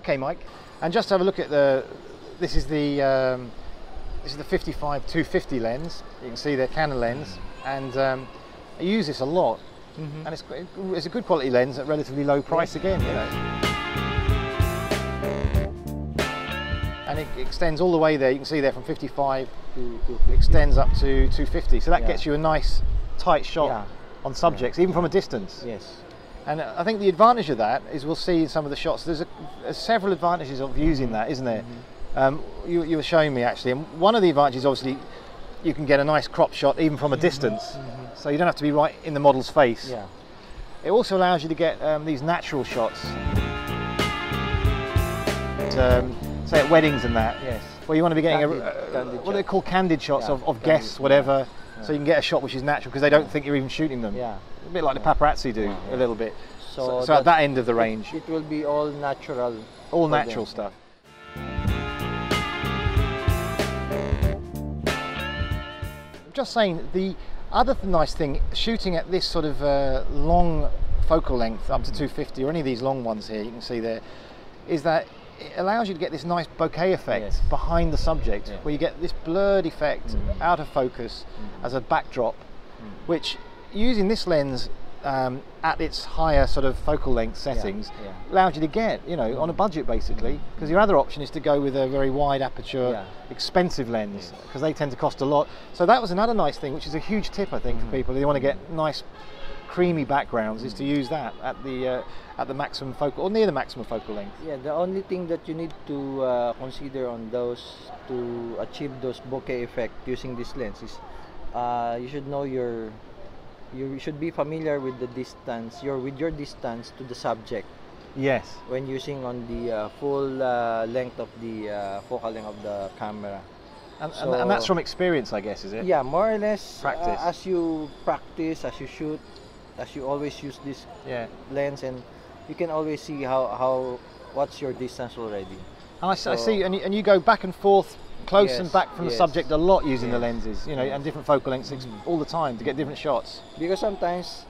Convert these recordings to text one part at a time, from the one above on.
Okay, Mike, and just have a look at this is the 55-250 lens. You can see the Canon lens, and I use this a lot, and it's a good quality lens at relatively low price again, you know. And it extends all the way there. You can see there from 55 extends up to 250. So that gets you a nice tight shot on subjects, even from a distance. Yes. And I think the advantage of that is we'll see in some of the shots. There's several advantages of using that, isn't there? You were showing me actually, and one of the advantages, obviously, you can get a nice crop shot even from a distance, so you don't have to be right in the model's face. Yeah. It also allows you to get these natural shots, say at weddings and that, where you want to be getting what they call candid shots of guests, whatever, so you can get a shot which is natural because they don't think you're even shooting them. Yeah. A bit like the paparazzi do, a little bit. So at that end of the range, it will be all natural. All natural stuff. Just saying, the other nice thing, shooting at this sort of long focal length, up to 250, or any of these long ones here, you can see there, is that it allows you to get this nice bokeh effect behind the subject, where you get this blurred effect out of focus as a backdrop, which using this lens at its higher sort of focal length settings allows you to get, you know, on a budget basically, because your other option is to go with a very wide aperture, expensive lens, because they tend to cost a lot. So that was another nice thing, which is a huge tip, I think, for people who want to get nice creamy backgrounds, is to use that at the maximum focal, or near the maximum focal length. Yeah, the only thing that you need to consider on those to achieve those bokeh effect using this lens is you should know you should be familiar with the distance, with your distance to the subject. Yes. When using on the full length of the focal length of the camera. And that's from experience, I guess, is it? Yeah, more or less. Practice. As you practice, as you shoot, as you always use this lens, and you can always see what's your distance already. And I see, and you go back and forth, close and back from the subject a lot using the lenses, you know, and different focal lengths all the time to get different shots. Because sometimes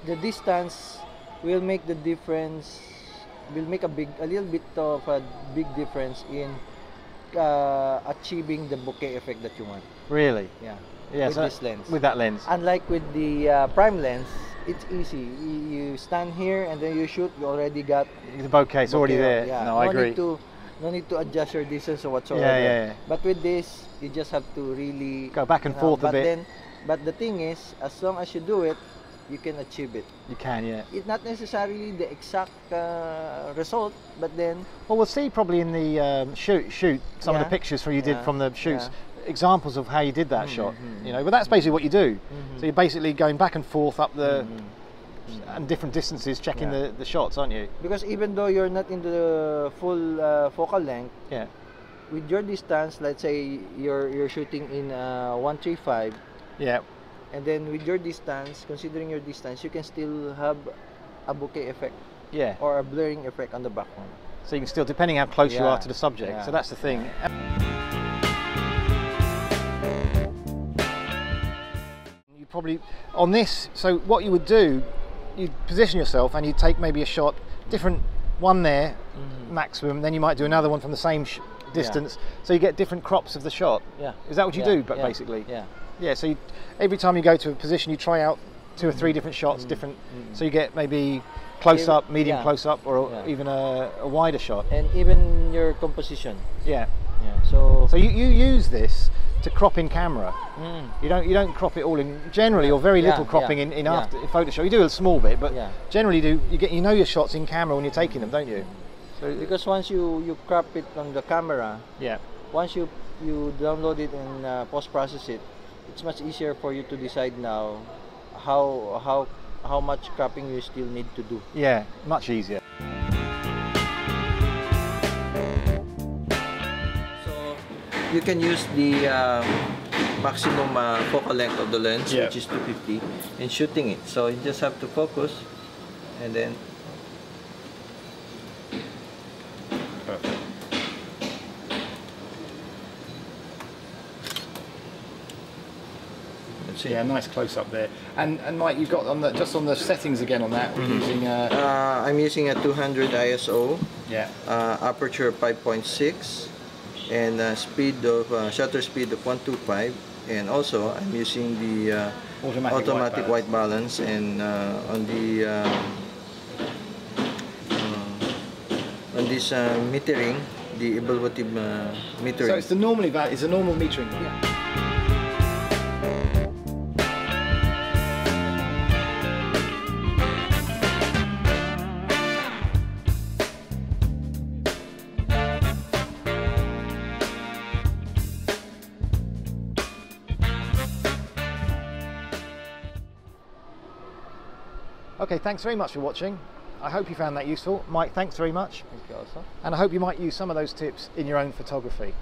the distance will make the difference, will make a little bit of a big difference in achieving the bokeh effect that you want. Really? Yeah. Yeah. With this lens. With that lens. Unlike with the prime lens, it's easy. You stand here and then you shoot. You already got the bokeh. It's already there. Yeah. No, I agree. No need to adjust your distance or whatsoever. Yeah. But with this, you just have to really go back and forth a bit. But the thing is, as long as you do it, you can achieve it. You can, yeah. It's not necessarily the exact result, but then... Well, we'll see probably in the shoot some of the pictures you did from the shoots, examples of how you did that shot, you know, but that's basically what you do. So you're basically going back and forth up the... and different distances, checking the shots, aren't you? Because even though you're not in the full focal length, with your distance, let's say you're shooting in 135, and then with your distance, considering your distance, you can still have a bokeh effect, or a blurring effect on the background. So you can still, depending how close you are to the subject. So that's the thing. You probably on this. So what you would do, you position yourself and you take maybe a shot, different one there, maximum. Then you might do another one from the same distance, so you get different crops of the shot. Yeah. Is that what you do? But basically. Yeah. Yeah. So every time you go to a position, you try out 2 or 3 different shots, so you get maybe close up, medium close up, or even a wider shot. And even your composition. Yeah. Yeah. So you use this to crop in camera. You don't crop it all in generally, or very little cropping in after Photoshop. You do a small bit, but generally you know your shots in camera when you're taking them, don't you? So because once you crop it on the camera, once you download it and post process it, it's much easier for you to decide now how much cropping you still need to do. Yeah, much easier. You can use the maximum focal length of the lens, which is 250, in shooting it. So you just have to focus, and then perfect. Yeah, nice close up there. And Mike, you've got just on the settings again on that. We're using. I'm using a 200 ISO. Yeah. Aperture 5.6, and shutter speed of 125. And also, I'm using the automatic white balance, and on this metering, the evaluative metering. So it's a normal metering. Yeah. Okay, thanks very much for watching. I hope you found that useful. Mike, thanks very much. Thank you also. And I hope you might use some of those tips in your own photography.